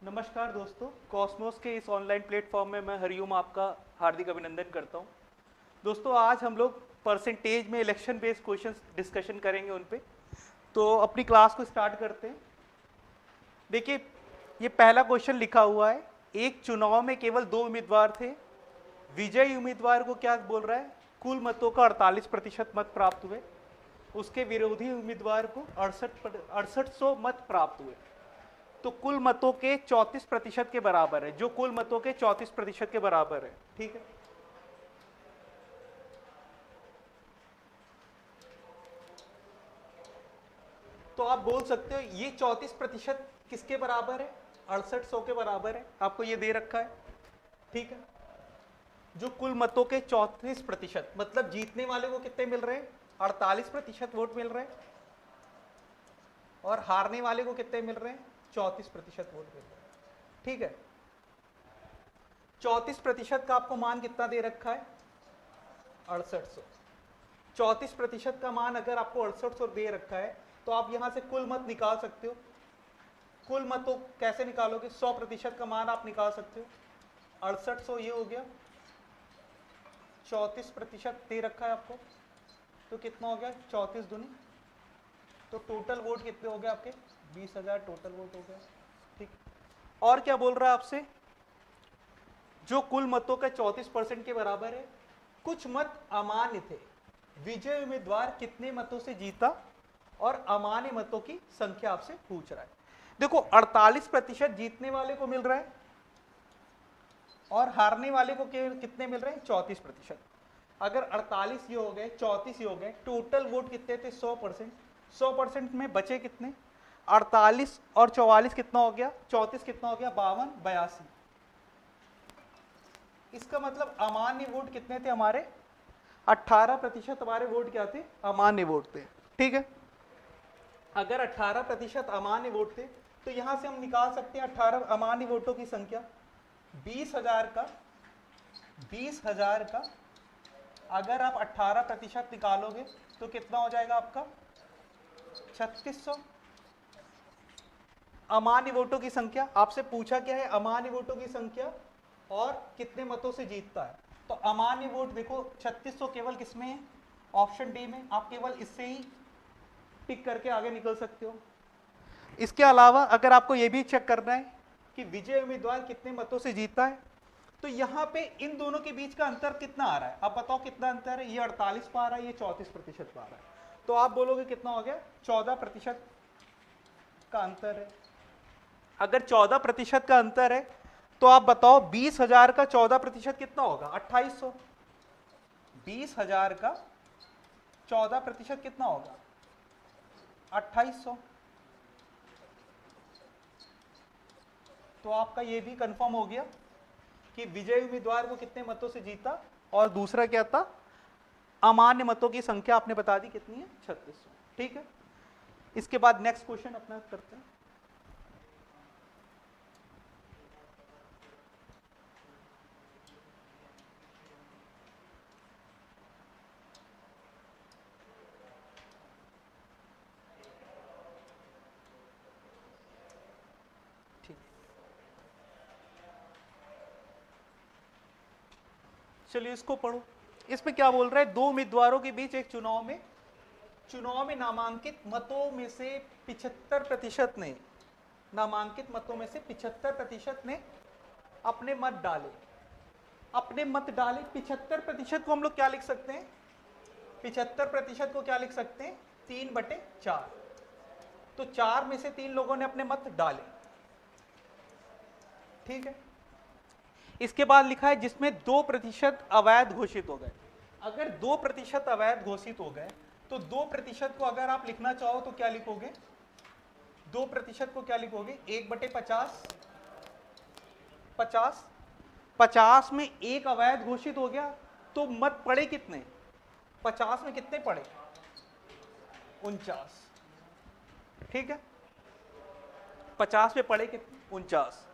नमस्कार दोस्तों, कॉस्मोस के इस ऑनलाइन प्लेटफॉर्म में मैं हरिओम आपका हार्दिक अभिनंदन करता हूं। दोस्तों, आज हम लोग परसेंटेज में इलेक्शन बेस्ड क्वेश्चंस डिस्कशन करेंगे उन पे। तो अपनी क्लास को स्टार्ट करते हैं। देखिए, ये पहला क्वेश्चन लिखा हुआ है, एक चुनाव में केवल 2 उम्मीदवार थे। विजयी उम्मीदवार को क्या बोल रहा है? कुल मतों का 48% मत प्राप्त हुए। उसके विरोधी उम्मीदवार को 6800 मत प्राप्त हुए। तो कुल मतों के 34% के बराबर है, जो कुल मतों के 34% के बराबर है। ठीक है, तो आप बोल सकते हो ये 34% किसके बराबर है? 6800 के बराबर है। आपको ये दे रखा है। ठीक है, जो कुल मतों के 34%, मतलब जीतने वाले को कितने मिल रहे हैं? 48% वोट मिल रहे हैं। और हारने वाले को कितने मिल रहे हैं? 34% वोट मिल रहे हैं। ठीक है, 34% का आपको मान कितना दे रखा है? 6800। 34% का मान अगर आपको 6800 दे रखा है, तो आप यहां से कुल मत निकाल सकते हो। कुल मत तो कैसे निकालोगे? 100% का मान आप निकाल सकते हो। 6800 ये हो गया, 34% दे रखा है आपको, तो कितना हो गया? 34 दूनी, तो टोटल वोट कितने हो गए आपके? 20,000 टोटल वोट हो गया। ठीक, और क्या बोल रहा है आपसे? जो कुल मतों का 34% के बराबर है, कुछ मत अमान्य थे। विजय उम्मीदवार कितने मतों से जीता और अमान्य मतों की संख्या आपसे पूछ रहा है। देखो, 48% जीतने वाले को मिल रहा है और हारने वाले को कितने मिल रहे हैं? 34%। अगर 48 ये हो गए, 34 ये हो गए, टोटल वोट कितने थे? 100%। 100% में बचे कितने? 48 और 44 कितना हो गया? 34 कितना हो गया? 52, 82। इसका मतलब अमान्य वोट कितने थे हमारे? 18% हमारे वोट क्या थे? अमान्य वोट थे। ठीक है, अगर 18% अमान्य वोट थे, तो यहां से हम निकाल सकते हैं 18 अमान्य वोटों की संख्या। 20,000 का 20,000 का अगर आप 18% निकालोगे तो कितना हो जाएगा आपका? 3600। अमान्य वोटों की संख्या आपसे पूछा क्या है? अमान्य वोटों की संख्या और कितने मतों से जीतता है। तो अमान्य वोट देखो, 3600 केवल किसमें है? ऑप्शन डी में। आप केवल इससे ही टिक करके आगे निकल सकते हो। इसके अलावा अगर आपको यह भी चेक करना है कि विजय उम्मीदवार कितने मतों से जीता है, तो यहां पे इन दोनों के बीच का अंतर कितना आ रहा है? आप बताओ कितना अंतर है? ये 48 पा रहा है, ये 34% पा रहा है। तो आप बोलोगे कितना हो गया? 14% का अंतर है। अगर 14% का अंतर है, तो आप बताओ 20,000 का 14% कितना होगा? 2800। 20,000 का 14% कितना होगा? 2800। तो आपका ये भी कंफर्म हो गया कि विजय उम्मीदवार को कितने मतों से जीता, और दूसरा क्या था? अमान्य मतों की संख्या आपने बता दी कितनी है? 3600। ठीक है, इसके बाद नेक्स्ट क्वेश्चन अपना करते हैं। ठीक, चलिए इसको पढ़ो। इसमें क्या बोल रहा है? दो उम्मीदवारों के बीच एक चुनाव में नामांकित मतों में से 75% ने नामांकित मतों में से 75% ने अपने मत डाले। अपने मत डाले 75% को हम लोग क्या लिख सकते हैं? 75% को क्या लिख सकते हैं? 3/4। तो 4 में से 3 लोगों ने अपने मत डाले। ठीक है, इसके बाद लिखा है जिसमें 2% अवैध घोषित हो गए। अगर 2% अवैध घोषित हो गए, तो 2% को अगर आप लिखना चाहो तो क्या लिखोगे? 2% को क्या लिखोगे? 1/50। 50 50 में एक अवैध घोषित हो गया, तो मत पड़े कितने? 50 में कितने पड़े? 49। ठीक है, 50 में पड़े कितने? 49।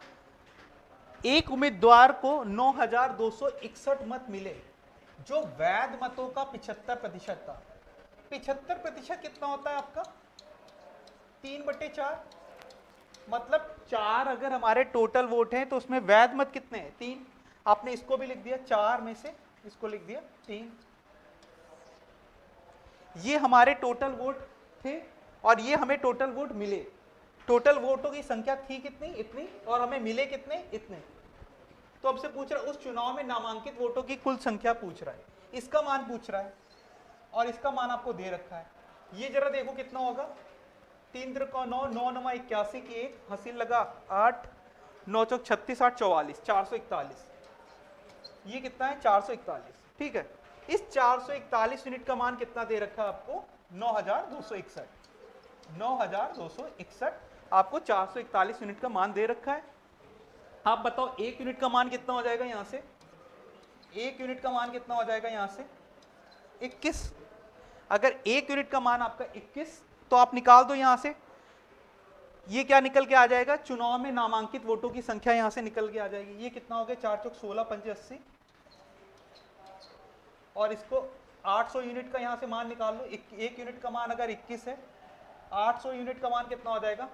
एक उम्मीदवार को 9,261 मत मिले, जो वैध मतों का 75% था। 75% कितना होता है आपका? 3/4। मतलब 4 अगर हमारे टोटल वोट हैं तो उसमें वैध मत कितने हैं? 3। आपने इसको भी लिख दिया 4 में से, इसको लिख दिया 3। ये हमारे टोटल वोट थे और ये हमें टोटल वोट मिले। टोटल वोटों की संख्या थी कितनी? इतनी, और हमें मिले कितने? इतने। तो अब से पूछ रहा है उस चुनाव में नामांकित वोटों की कुल संख्या पूछ रहा है, इसका मान पूछ रहा है, और इसका मान आपको दे रखा है। ये जरा देखो कितना होगा। 3 3 9, 9 9 81 की एक, हंसी लगा 8, 9 चौक 36, 8 44, 441। ये कितना है? 441। ठीक है, इस 441 यूनिट का मान कितना दे रखा है आपको? 9261। 9261 आपको 441 यूनिट का मान दे रखा है। आप बताओ एक यूनिट का मान कितना हो जाएगा यहां से? एक यूनिट का मान कितना हो जाएगा यहां से? 21। अगर एक यूनिट का मान आपका 21, तो आप निकाल दो यहां से, ये क्या निकल के आ जाएगा? चुनाव में नामांकित वोटों की संख्या यहां से निकल के आ जाएगी। ये कितना हो गया? 4 चौक 16, 5 80, और इसको 800 यूनिट का यहां से मान निकाल लो। एक यूनिट का मान अगर 21 है, 800 यूनिट का मान कितना हो जाएगा?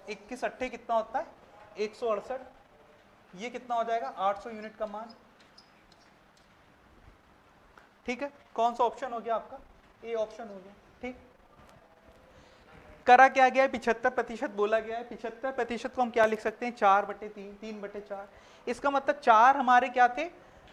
21 अट्ठे कितना होता है? 168। ये कितना हो जाएगा? 800 यूनिट का मान। ठीक है, कौन सा ऑप्शन हो गया आपका? ए ऑप्शन हो गया। ठीक, करा क्या गया है? 75% बोला गया है। 75% को हम क्या लिख सकते हैं? 4/3, 3/4। इसका मतलब 4 हमारे क्या थे?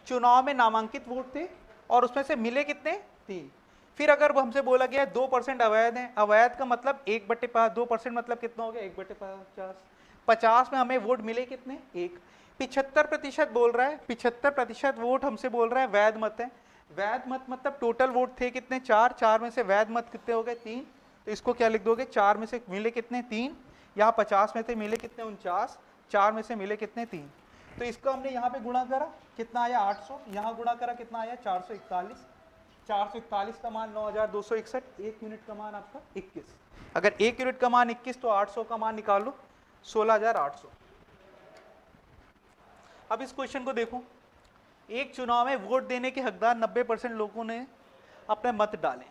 चुनाव में नामांकित वोट थे, और उसमें से मिले कितने? 3। फिर अगर वो हमसे बोला गया है 2% अवैध है, अवैध का मतलब 1/5, 2% मतलब कितना हो गया? 1/50। 50 में हमें वोट मिले कितने? 1। 75% बोल रहा है, 75% वोट हमसे बोल रहा है वैध मत है। वैध मत मतलब टोटल वोट थे कितने? 4। 4 में से वैध मत कितने हो गए? 3। तो इसको क्या लिख दोगे? 4 में से मिले कितने? 3। यहाँ 50 में से मिले कितने? 49। 4 में से मिले कितने? 3। तो इसको हमने यहाँ पे गुणा करा, कितना आया? 800। यहाँ गुणा करा, कितना आया? 441। 441 का मान 9261। एक यूनिट का मान आपका 21। अगर एक यूनिट का मान 21, तो 800 का मान निकालो 16800। अब इस क्वेश्चन को देखो। एक चुनाव में वोट देने के हकदार 90% लोगों ने अपने मत डाले।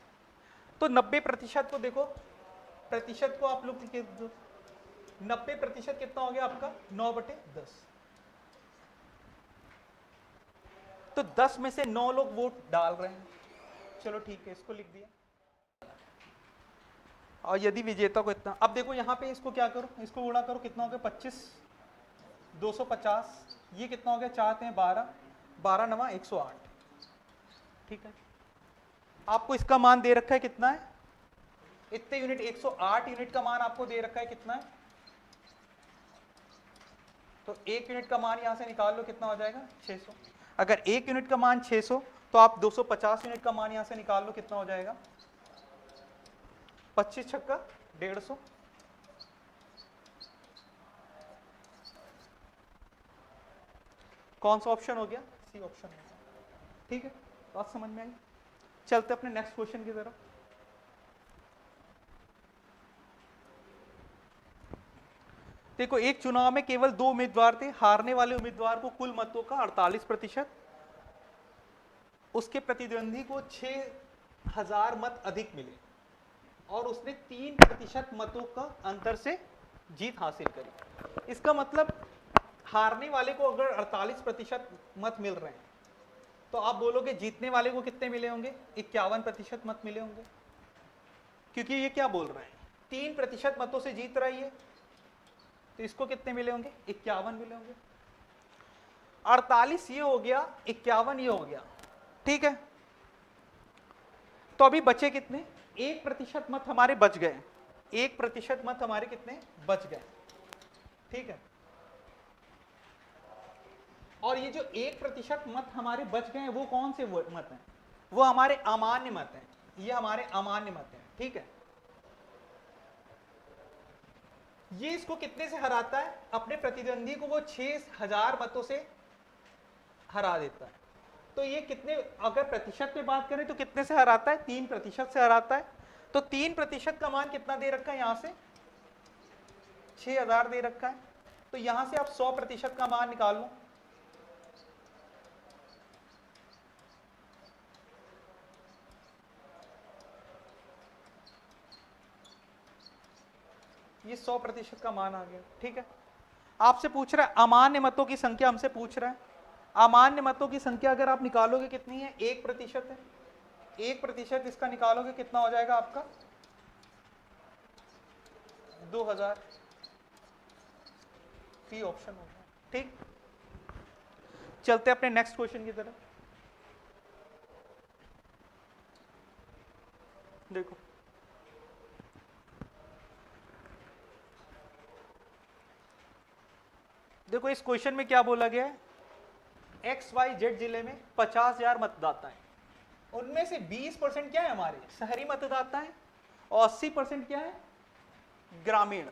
तो 90% को देखो, प्रतिशत को आप लोग 90% कितना हो गया आपका? 9/10। तो 10 में से 9 लोग वोट डाल रहे हैं। चलो ठीक है, इसको लिख दिया। और यदि विजेता को इतना, अब देखो यहाँ पे इसको क्या करो, इसको गुणा करो, कितना हो गया? 25, 250। ये कितना हो गया? 4 12, 12 9 108। ठीक है, आपको इसका मान दे रखा है कितना है? इतने यूनिट, 108 यूनिट का मान आपको दे रखा है। कितना है? तो एक यूनिट का मान यहां से निकाल लो, कितना हो जाएगा? 600। अगर एक यूनिट का मान 600, तो आप 250 यूनिट का मान यहां से निकाल लो, कितना हो जाएगा? 25 छक्का 150। कौन सा ऑप्शन हो गया? सी ऑप्शन हो गया। ठीक है, बात समझ में आई। चलते अपने नेक्स्ट क्वेश्चन की तरफ। देखो, एक चुनाव में केवल 2 उम्मीदवार थे। हारने वाले उम्मीदवार को कुल मतों का 48%, उसके प्रतिद्वंदी को 6000 मत अधिक मिले, और उसने 3% मतों का अंतर से जीत हासिल करी। इसका मतलब हारने वाले को अगर 48% मत मिल रहे हैं, तो आप बोलोगे जीतने वाले को कितने मिले होंगे? 51% मत मिले होंगे। क्योंकि ये क्या बोल रहे हैं? 3% मतों से जीत रही है, तो इसको कितने मिले होंगे? 51 मिले होंगे। 48 ये हो गया, 51 ये हो गया। ठीक है, तो अभी बचे कितने? 1% मत हमारे बच गए। 1% मत हमारे कितने बच गए? ठीक है, और ये जो 1% मत हमारे बच गए हैं, वो कौन से मत हैं? वो हमारे अमान्य मत हैं। ये हमारे अमान्य मत हैं। ठीक है, ये इसको कितने से हराता है? अपने प्रतिद्वंदी को वो 6000 मतों से हरा देता है। तो ये कितने, अगर प्रतिशत में बात करें तो कितने से हराता है? 3% से हराता है। तो 3% का मान कितना दे रखा है? यहां से 6000 दे रखा है। तो यहां से आप 100% का मान निकाल लो। ये 100% का मान आ गया। ठीक है, आपसे पूछ रहा है अमान्य मतों की संख्या, हमसे पूछ रहा है अमान्य मतों की संख्या अगर आप निकालोगे कितनी है, 1% है। 1% इसका निकालोगे कितना हो जाएगा आपका 2000। सी ऑप्शन होगा। ठीक, चलते अपने नेक्स्ट क्वेश्चन की तरफ। देखो देखो इस क्वेश्चन में क्या बोला गया है, XYZ जिले में 50,000 मतदाता हैं, उनमें से 20% क्या है हमारे शहरी मतदाता हैं और 80% क्या है ग्रामीण।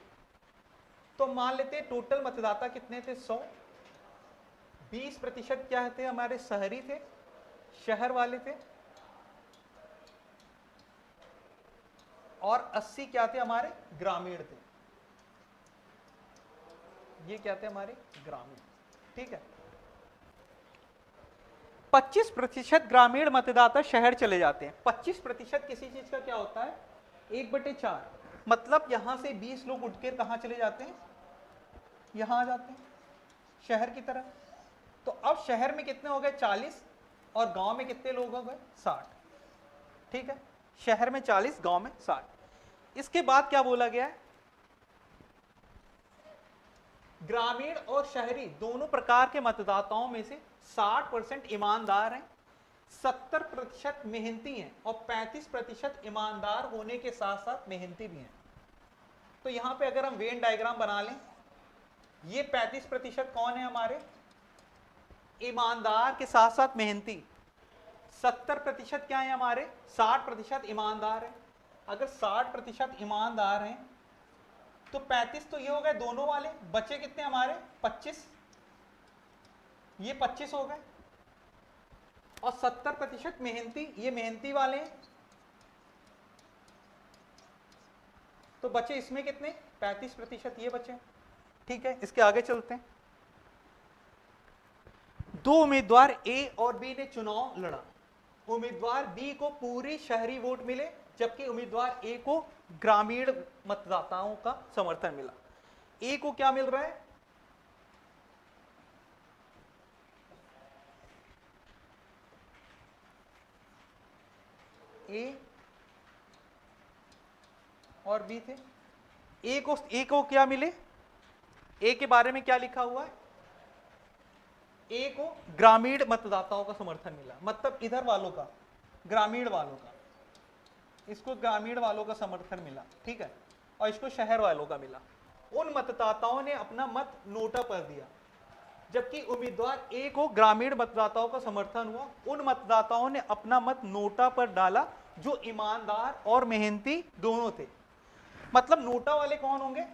तो मान लेते हैं टोटल मतदाता कितने थे 100, 20% क्या थे हमारे शहरी थे, शहर वाले थे, और 80 क्या थे हमारे ग्रामीण थे। ये क्या थे हमारे ग्रामीण। ठीक है, 25% ग्रामीण मतदाता शहर चले जाते हैं। 25% किसी चीज का क्या होता है 1/4, मतलब यहां से 20 लोग उठकर कहां चले जाते हैं, यहां आ जाते हैं शहर की तरफ। तो अब शहर में कितने हो गए 40 और गांव में कितने लोग हो गए 60। ठीक है, शहर में 40 गांव में 60। इसके बाद क्या बोला गया है, ग्रामीण और शहरी दोनों प्रकार के मतदाताओं में से 60% ईमानदार हैं, 70% मेहनती हैं और 35% ईमानदार होने के साथ साथ मेहनती भी हैं। तो यहां पे अगर हम वेन डायग्राम बना लें, ये 35% कौन है हमारे ईमानदार के साथ साथ मेहनती, 70% क्या है हमारे 60% ईमानदार है। अगर 60% ईमानदार हैं तो 35 तो ये हो गए दोनों वाले, बचे कितने हमारे 25, ये 25 हो गए, और 70% मेहनती, ये मेहनती वाले हैं, तो बचे इसमें कितने 35% ये बचे। ठीक है, इसके आगे चलते हैं। दो उम्मीदवार ए और बी ने चुनाव लड़ा, उम्मीदवार बी को पूरी शहरी वोट मिले जबकि उम्मीदवार ए को ग्रामीण मतदाताओं का समर्थन मिला। ए को क्या मिल रहा है, ए और बी थे, ए को क्या मिले, ए के बारे में क्या लिखा हुआ है, ए को ग्रामीण मतदाताओं का समर्थन मिला, मतलब इधर वालों का, ग्रामीण वालों का, इसको ग्रामीण वालों का समर्थन मिला। ठीक है, और इसको शहर वालों का मिला। उन मतदाताओं ने अपना मत नोटा पर दिया, जबकि उम्मीदवार ए को ग्रामीण मतदाताओं का समर्थन हुआ, उन मतदाताओं ने अपना मत नोटा पर डाला जो ईमानदार और मेहनती दोनों थे। मतलब नोटा वाले कौन होंगे,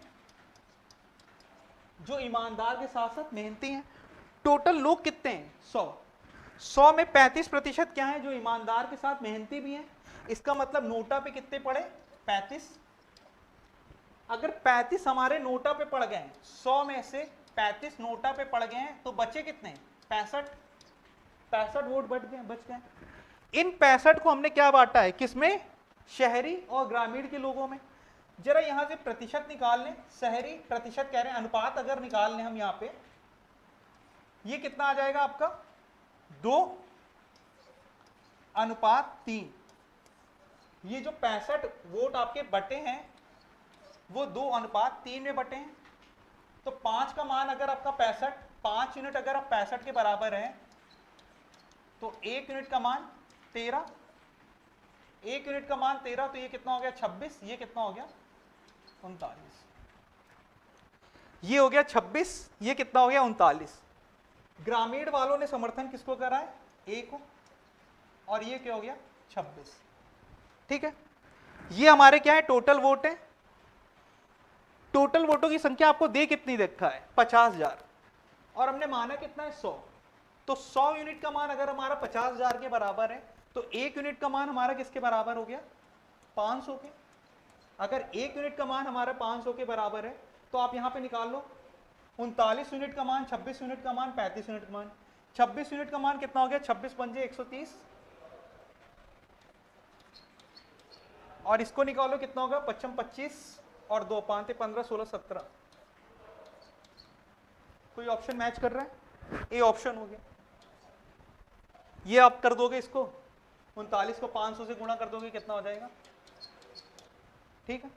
जो ईमानदार के साथ साथ मेहनती हैं। टोटल लोग कितने हैं 100 में 35% क्या है जो ईमानदार के साथ मेहनती भी हैं। इसका मतलब नोटा पे कितने पड़े 35। अगर 35 हमारे नोटा पे पड़ गए, 100 में से 35 नोटा पे पड़ गए हैं, तो बचे कितने 65 वोट बच गए। इन 65 को हमने क्या बांटा है, किसमें, शहरी और ग्रामीण के लोगों में। जरा यहां से प्रतिशत निकाल लें, शहरी प्रतिशत कह रहे हैं, अनुपात अगर निकाल लें हम यहां पे, ये कितना आ जाएगा आपका 2:3। ये जो 65 वोट आपके बटे हैं वो 2:3 में बटे हैं। तो 5 का मान अगर आपका 65, 5 यूनिट अगर आप 65 के बराबर है तो 1 यूनिट का मान 13, 1 यूनिट का मान 13, तो ये कितना हो गया 26, ये कितना हो गया 39, ये हो गया 26, ये कितना हो गया 39। ग्रामीण वालों ने समर्थन किसको करा है, ए को, और ये क्या हो गया 26। ठीक है, ये हमारे क्या है टोटल वोट है। टोटल वोटों की संख्या आपको दे कितनी देखा है 50,000, और हमने माना कितना है 100। तो 100 यूनिट का मान अगर हमारा 50,000 के बराबर है तो 1 यूनिट का मान हमारा किसके बराबर हो गया 500 के। अगर 1 यूनिट का मान हमारा 500 के बराबर है तो आप यहां पे निकाल लो 39 यूनिट का मान, 26 यूनिट का मान, 35 यूनिट का मान। 26 यूनिट का मान कितना हो गया 26 पंजे 130, और इसको निकालो कितना होगा 25 25 और 2 5 × 15 16 17। कोई ऑप्शन मैच कर रहा है? ए ऑप्शन हो गया। ये आप कर दोगे, इसको 39 को 500 से गुणा कर दोगे, कितना हो जाएगा? ठीक है,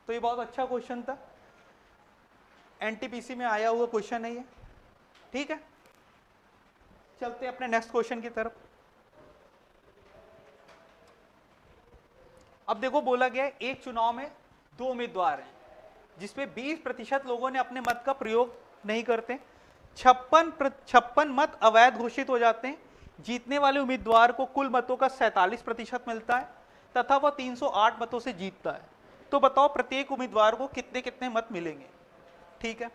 तो ये बहुत अच्छा क्वेश्चन था, एनटीपीसी में आया हुआ क्वेश्चन है ये। ठीक है, चलते अपने नेक्स्ट क्वेश्चन की तरफ। अब देखो बोला गया है एक चुनाव में 2 उम्मीदवार हैं जिसमें 20% लोगों ने अपने मत का प्रयोग नहीं करते, 56 मत अवैध घोषित हो जाते हैं, जीतने वाले उम्मीदवार को कुल मतों का 47% मिलता है तथा वह 308 मतों से जीतता है। तो बताओ प्रत्येक उम्मीदवार को कितने कितने मत मिलेंगे? ठीक है,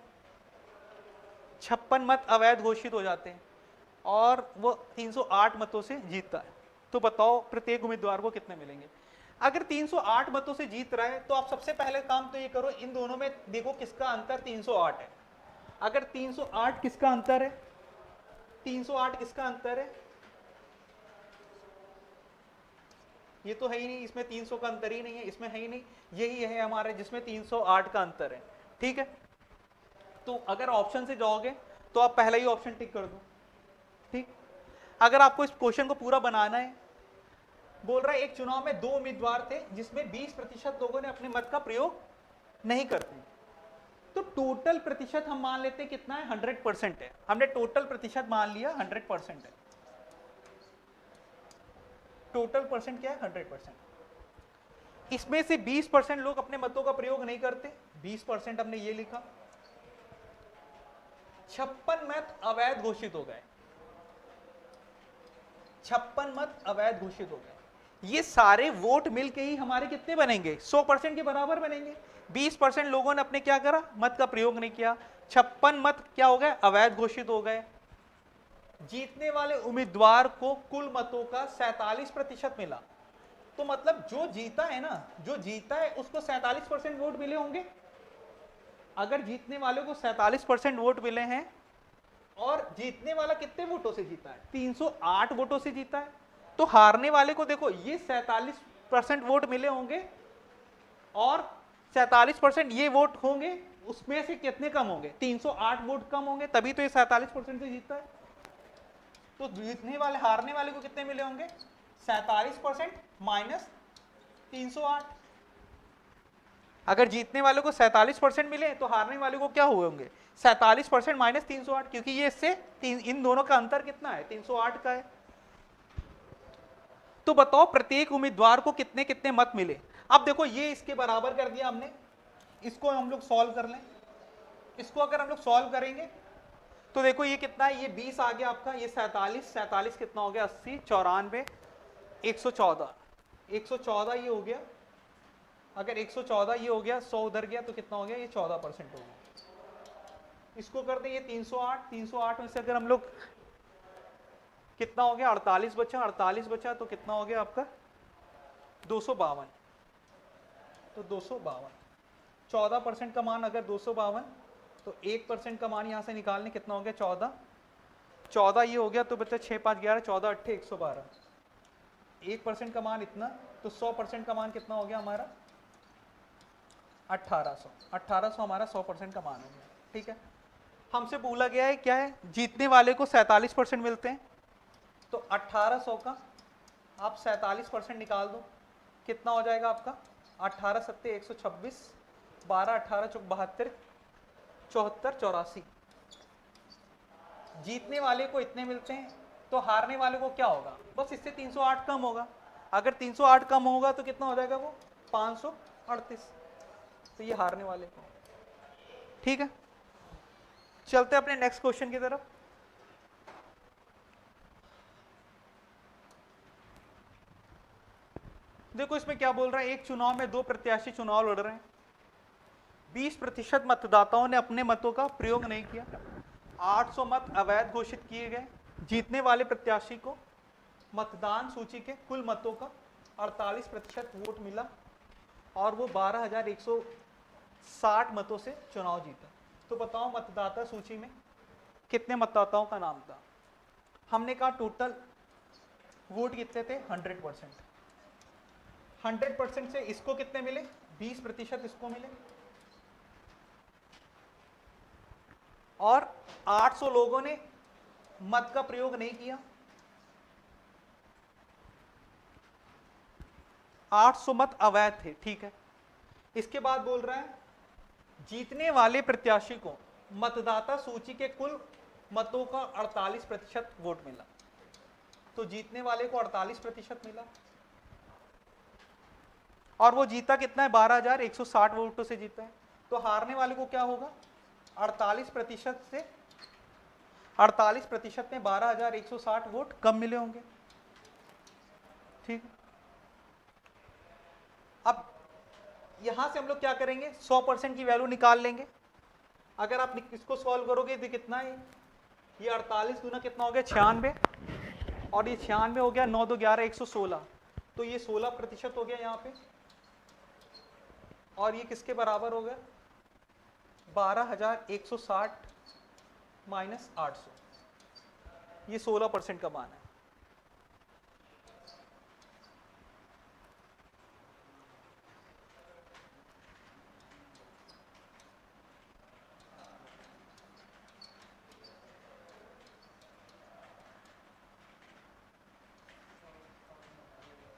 56 मत अवैध घोषित हो जाते हैं और वो 308 मतों से जीतता है, तो बताओ प्रत्येक उम्मीदवार को कितने मिलेंगे? अगर 308 मतों से जीत रहा है तो आप सबसे पहले काम तो ये करो, इन दोनों में देखो किसका अंतर 308 है। अगर 308 किसका अंतर है, 308 किसका अंतर है? ये तो है ही नहीं, इसमें 300 का अंतर ही नहीं है, इसमें है ही नहीं, यही है हमारे जिसमें 308 का अंतर है। ठीक है, तो अगर ऑप्शन से जाओगे तो आप पहला ही ऑप्शन टिक कर दो। ठीक, अगर आपको इस क्वेश्चन को पूरा बनाना है, बोल रहा है एक चुनाव में 2 उम्मीदवार थे जिसमें 20% लोगों ने अपने मत का प्रयोग नहीं करते, तो टोटल प्रतिशत हम मान लेते हैं कितना है? 100% है। हमने टोटल प्रतिशत मान लिया 100% है। टोटल परसेंट क्या है? 100%। इसमें से 20% लोग अपने मतों का प्रयोग नहीं करते, 20% हमने ये लिखा, 56 मत अवैध घोषित हो गए, 56 मत अवैध घोषित हो गए। ये सारे वोट मिलके ही हमारे कितने बनेंगे? 100% के बराबर बनेंगे। 20% लोगों ने अपने क्या करा? मत का प्रयोग नहीं किया, 56 मत क्या हो गए? अवैध घोषित हो गए। जीतने वाले उम्मीदवार को कुल मतों का 47% मिला, तो मतलब जो जीता है ना, जो जीता है उसको 47% वोट मिले होंगे। अगर जीतने वाले को 47% वोट मिले हैं और जीतने वाला कितने वोटों से जीता है? 308 वोटों से जीता है, तो हारने वाले को देखो ये 47% वोट मिले होंगे और 47% ये वोट होंगे, उसमें से कितने कम होंगे? 308 वोट कम होंगे, तभी तो ये 47% से जीतता है। तो जीतने वाले, हारने वाले को कितने मिले होंगे? 47% माइनस 308। अगर जीतने वाले को 47% मिले तो हारने वाले को क्या हुए होंगे? 47% माइनस 308, क्योंकि ये इससे इन दोनों का अंतर कितना है? 308 का है। तो बताओ प्रत्येक उम्मीदवार को कितने कितने मत मिले? अब देखो ये इसके बराबर कर दिया हमने, इसको हम लोग सॉल्व कर लें। इसको अगर हम लोग सॉल्व करेंगे तो देखो ये कितना है? ये 20 आ गया आपका, ये 47 कितना हो गया? 80, 94, 114, 114 ये हो गया। अगर 114 ये हो गया, 100 उधर गया तो कितना हो गया? ये 14% हो गया। इसको कर दें, ये 308, 308 में से अगर हम लोग कितना हो गया? 48 बचा, 48 बचा तो कितना हो गया आपका? 252। तो 252, 14% का मान अगर 252, तो 1% का मान यहां से निकालने कितना हो गया? 14, 14 ये हो गया, तो बच्चा 6 5 11, 14 8 112। 1% का मान इतना, तो 100% का मान कितना हो गया हमारा? 1800। 1800 हमारा 100% का मान हो गया। ठीक है, हमसे बोला गया है क्या है? जीतने वाले को 47% मिलते हैं, तो 1800 का आप 47% निकाल दो, कितना हो जाएगा आपका? 18 सत्ते 126, 12 18 चौक 72, 74 84। जीतने वाले को इतने मिलते हैं, तो हारने वाले को क्या होगा? बस इससे 308 कम होगा। अगर 308 कम होगा तो कितना हो जाएगा? वो 538। तो ये हारने वाले को। ठीक है, चलते अपने नेक्स्ट क्वेश्चन की तरफ। देखो इसमें क्या बोल रहा है, एक चुनाव में 2 प्रत्याशी चुनाव लड़ रहे हैं, 20% मतदाताओं ने अपने मतों का प्रयोग नहीं किया, 800 मत अवैध घोषित किए गए, जीतने वाले प्रत्याशी को मतदान सूची के कुल मतों का 48% वोट मिला और वो 12,160 मतों से चुनाव जीता। तो बताओ मतदाता सूची में कितने मतदाताओं का नाम था? हमने कहा टोटल वोट कितने थे? 100%। 100% से इसको कितने मिले, 20% इसको मिले, और 800 लोगों ने मत का प्रयोग नहीं किया। 800 मत अवैध थे, ठीक है। इसके बाद बोल रहा है जीतने वाले प्रत्याशी को मतदाता सूची के कुल मतों का 48% वोट मिला। तो जीतने वाले को 48% मिला, और वो जीता कितना है, 12,160 वोटों से जीता है। तो हारने वाले को क्या होगा, 48% से 48% में 12,160 वोट कम मिले होंगे, ठीक है। अब यहां से हम लोग क्या करेंगे, 100% की वैल्यू निकाल लेंगे। अगर आप इसको सॉल्व करोगे तो कितना है, ये 48 गुना कितना हो गया, 96, और ये 96 हो गया, 9 2 11 116, तो ये 16% हो गया यहाँ पे, और ये किसके बराबर हो गया, 12,160 माइनस 800, ये 16% का मान है।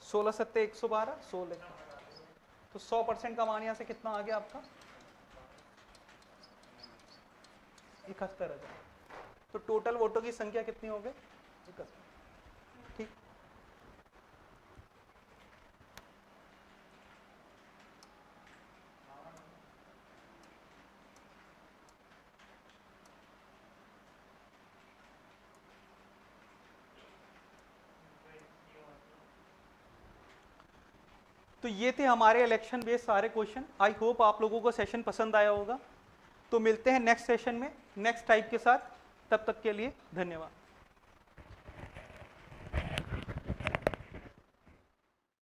सोलह सत्ते 112, 16, तो 100% का मान यहां से कितना आ गया आपका, 71,000। तो टोटल वोटों की संख्या कितनी हो गई, 71, ठीक। तो ये थे हमारे इलेक्शन बेस्ड सारे क्वेश्चन। आई होप आप लोगों को सेशन पसंद आया होगा। तो मिलते हैं नेक्स्ट सेशन में नेक्स्ट टाइप के साथ, तब तक के लिए धन्यवाद।